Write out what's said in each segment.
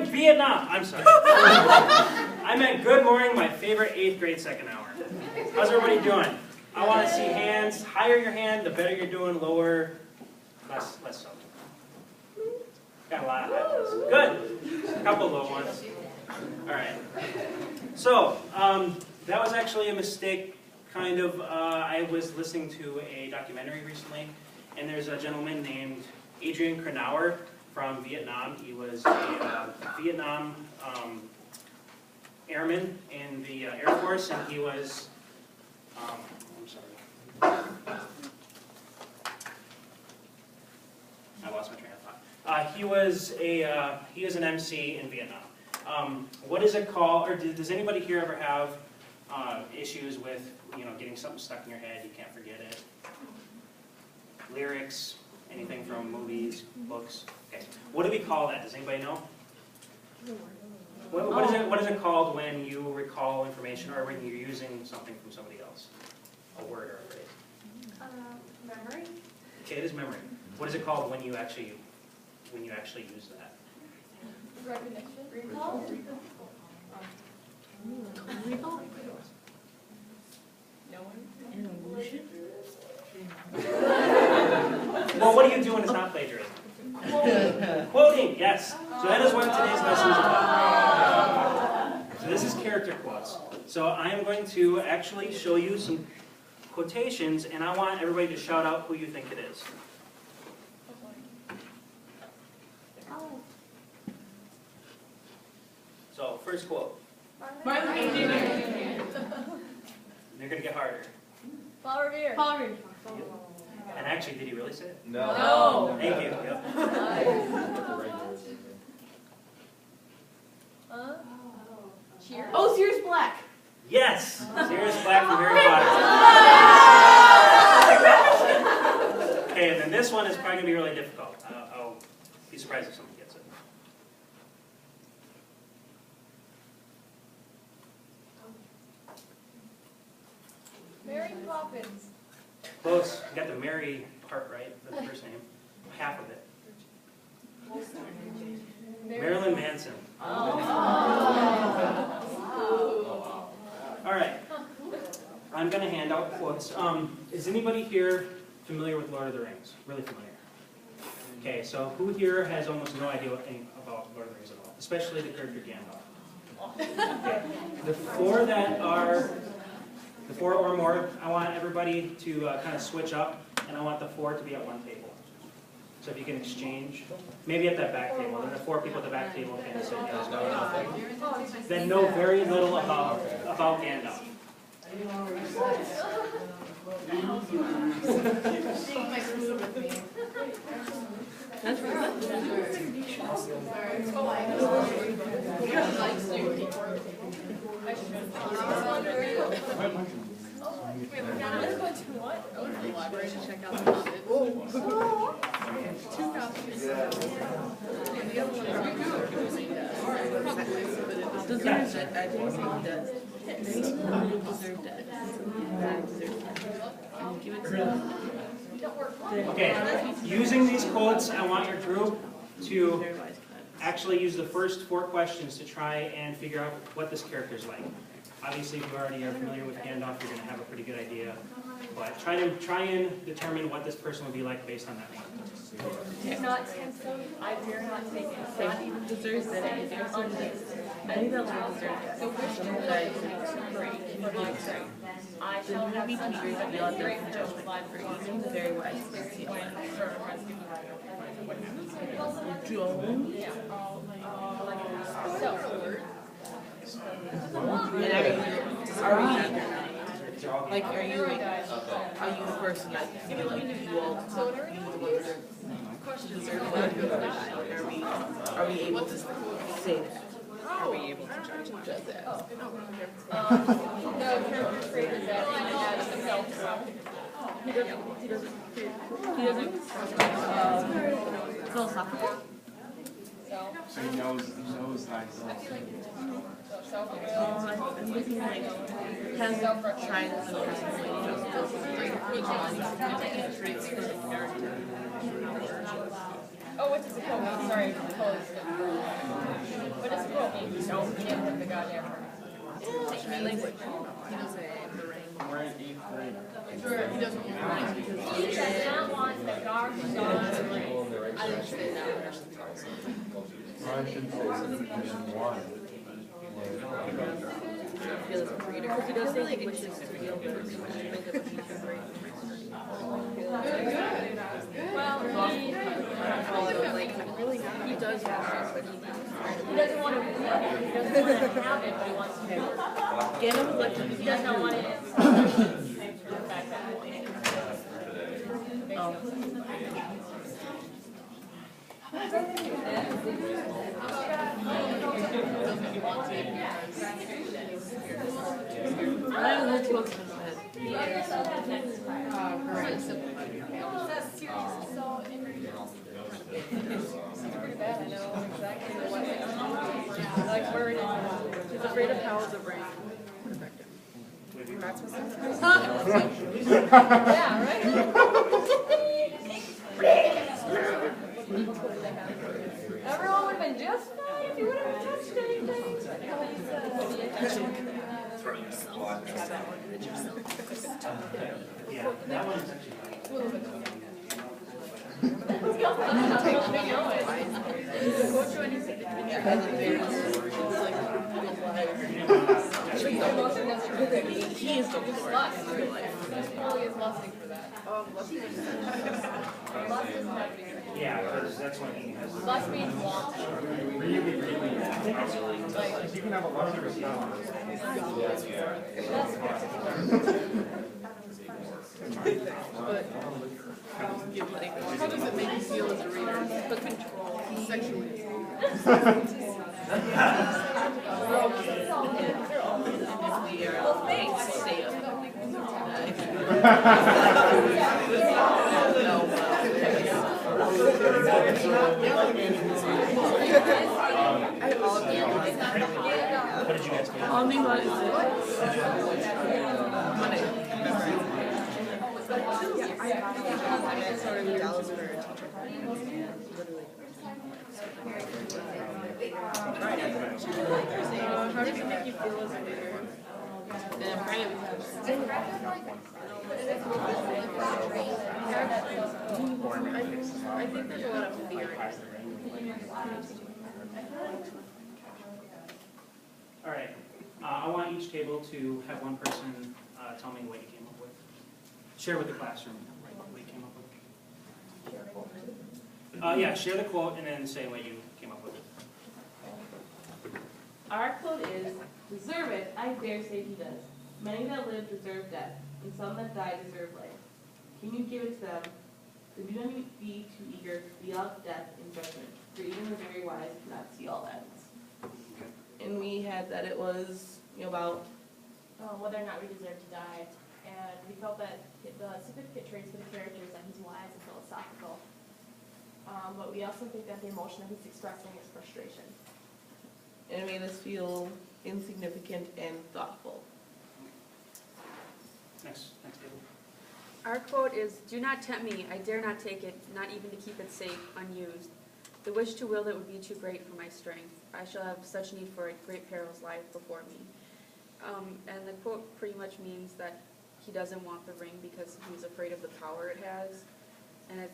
morning, Vietnam. I'm sorry. I meant good morning, my favorite 8th grade second hour. How's everybody doing? I want to see hands. Higher your hand, the better you're doing. Lower, less so. Got a lot of high ones. Good. A couple low ones. All right. So, that was actually a mistake, kind of. I was listening to a documentary recently, and there's a gentleman named Adrian Cranauer from Vietnam. He was a Vietnam airman in the Air Force, and he was, I'm sorry. I lost my train of thought. He is an MC in Vietnam. What is it called, or does anybody here ever have issues with, getting something stuck in your head, you can't forget it? Lyrics, anything from movies, books? Okay. What do we call that? Does anybody know? What is it called when you recall information or when you're using something from somebody else? A word or a phrase? Memory. Okay, it is memory. What is it called when you actually use that? Recognition. Recall. Recall. No one. An illusion. Well, what do you do when it's not plagiarism? Quoting, yes. So that is what today's lesson is about. So this is character quotes. So I am going to actually show you some quotations, and I want everybody to shout out who you think it is. So, first quote. Martin Luther They're going to get harder. Paul Revere. Paul Revere. And actually, did he really say it? No. Thank you. Yep. Cheers. Oh, Sirius Black. Yes! Sirius Black from Harry Potter. Okay, and then this one is probably going to be really difficult. I'll be surprised if someone gets it. Mary Poppins. Close. You got the Mary part right, the first name. Half of it. Marilyn Manson. All right. I'm going to hand out quotes. Is anybody here familiar with Lord of the Rings? Really familiar? Okay, so who here has almost no idea anything about Lord of the Rings at all? Especially the character Gandalf. Okay. The four or more, I want everybody to kind of switch up, and I want the four to be at one table. So if you can exchange, maybe at that back table, then the four people at the back table can sit down. Then know very little about Gandalf. Okay, using these quotes, I want your group to actually use the first four questions to try and figure out what this character is like. Obviously, if you already are familiar with Gandalf, you're going to have a pretty good idea. But try and determine what this person would be like based on that one. Do not Sandstone. I dare not take it. Not even deserves it. I think that one deserves it. So which guys the movie teachers that we all did from judgment for he's very wise to see all that. Joan. Are you the person that feel like you all questions are are we able to say that? Are we able to judge that? No, character trait is that he has himself. He doesn't philosophical? So he knows thyself. I'm thinking like has tried to traits for the character. Oh, what's the quote? Sorry, totally skipped. Nope, can't hit the goddamn Language. He doesn't the ring. We're in 8th grade. Sure, he doesn't want the ring because He does not want the dark dawn ring. I understand now. I should say mission one. Feel as a reader. Because he does say he wishes to feel better. Well, He does have but he doesn't want to read it. He doesn't want to have it, but he wants to. Gannon would like to He does not want it. I don't know what's going on. Like where it is. He's afraid of how the brain. Yeah, right? Everyone would have been just fine if you would have touched anything. Yeah, that one's actually. He is the Lord in real life. Yeah, because that's when he has. Lust means want. Really, really. I think it's really. You can have a luxury style. But how does it make you feel as a reader? The control sexually. Well, thanks. Stay up. What did you guys get? Only one is sort of Dallas for a teacher. How does it make you feel as a reader? I'm kind of. I think there's a lot of fear. All right, I want each table to have one person tell me what you came up with. Share with the classroom what you came up with. Yeah, share the quote and then say what you came up with. Our quote is, "Deserve it, I dare say he does. Many that live deserve death, and some that die deserve life. Can you give it to them? Then do not be too eager to deal out death in judgment, for even the very wise cannot see all ends." And we had that it was, about Whether or not we deserve to die. And we felt that the significant traits for the characters that he's wise and philosophical. But we also think that the emotion that he's expressing is frustration. and it made us feel insignificant and thoughtful. Next table. Our quote is, "Do not tempt me, I dare not take it, not even to keep it safe, unused. The wish to wield it would be too great for my strength. I shall have such need for it, great perils lie before me." And the quote pretty much means that he doesn't want the ring because he's afraid of the power it has. And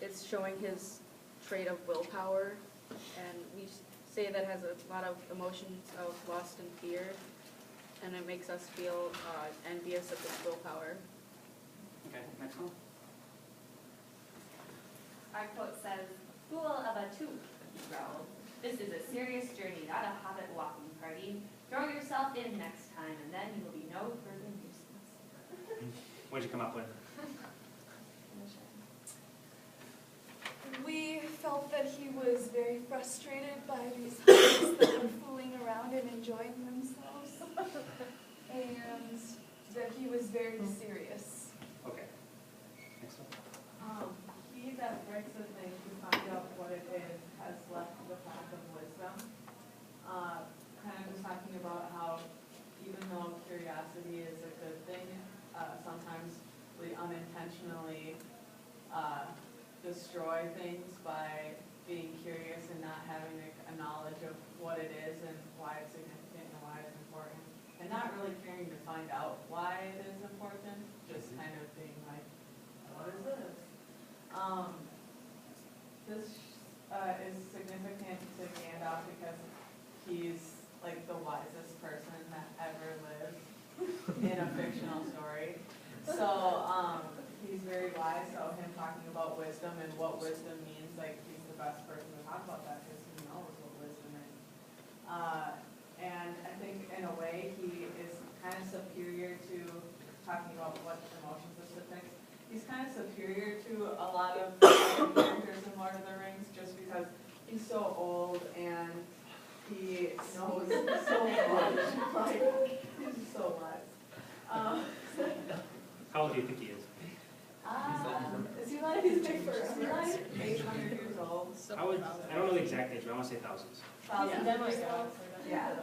it's showing his trait of willpower. And we say that has a lot of emotions of lust and fear. And it makes us feel envious of his willpower. Okay, next one. Our quote says, "Fool of a tooth," he growled. "This is a serious journey, not a hobbit walking party. Throw yourself in next time, and then you will be no further nuisance." What'd you come up with? We felt that he was very frustrated by these hobbits that were fooling around and enjoying themselves, and that he was very serious. Okay. Next one. He that breaks a thing to find out what it is has left the path of wisdom. Kind of just talking about how even though curiosity is a good thing, sometimes we unintentionally destroy things by being curious and not having is significant to Gandalf because he's like the wisest person that ever lived in a fictional story. So, he's very wise, so him talking about wisdom and what wisdom means, like, he's the best person to talk about that because he knows what wisdom is. And I think in a way, he is kind of superior to talking about what emotions this depicts. He's kind of superior to a lot of characters in Lord of the Rings just because he's so old and he knows so much. Like, he's just so wise. How old do you think he is? Is he like, is he like 800 years old? I don't know the exact age, but I want to say thousands. Thousands? That might go. Yeah.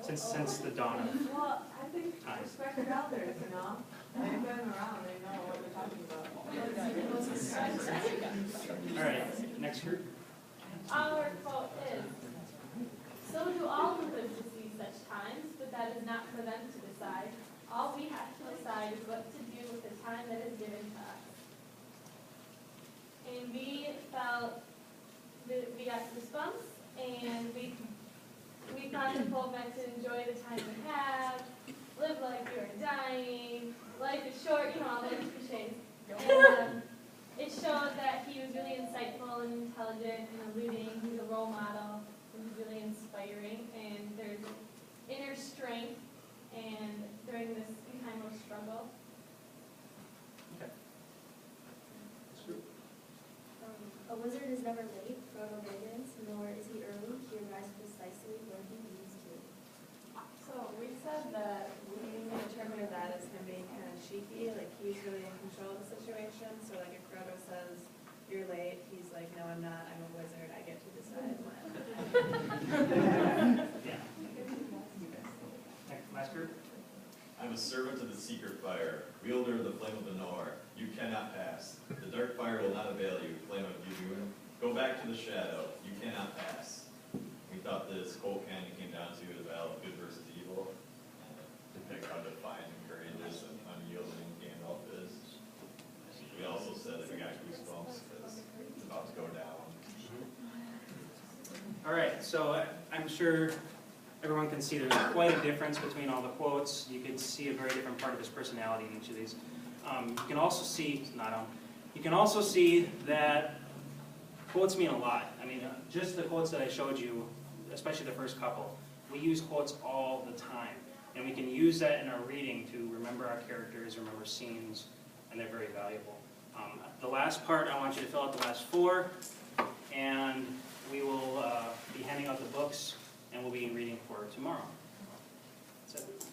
Since the dawn of Well, I think time. respect your elders, you know? They've been around, they know what they're talking about. All right, next group. Our quote is, "So do all who live to see such times, but that is not for them to decide. All we have to decide is what to do with the time that is given to us." And we felt that we got goosebumps, and we thought the quote meant to enjoy the time we have, live like you are dying, life is short, you know, all those cliches. And it showed that he was really insightful and intelligent and alluding. He's a role model, and he's really inspiring, and there's inner strength and during this time of struggle. A wizard is never late, Frodo Baggins, nor is he early. He arrives precisely where he needs to. So we said that we interpreted that as him being kind of cheeky, like he's really in control of the situation. So like if Frodo says, "You're late," he's like, "No, I'm not. I'm a wizard. I get to decide when." Yeah. Next, last group. I'm a servant of the secret fire, wielder of the flame of the Nor. You cannot pass. The dark fire will not avail you, flame of Yudun. Go back to the shadow. You cannot pass. We thought this quote kind of came down to the battle of good versus evil, and depict how defiant and courageous and unyielding Gandalf is. We also said that we got goosebumps because it's about to go down. All right, so I'm sure everyone can see there's quite a difference between all the quotes. You can see a very different part of his personality in each of these. You can also see, you can also see that quotes mean a lot. I mean, just the quotes that I showed you, especially the first couple, we use quotes all the time. And we can use that in our reading to remember our characters, remember scenes, and they're very valuable. The last part, I want you to fill out the last 4, and we will be handing out the books, and we'll be reading for tomorrow. That's it.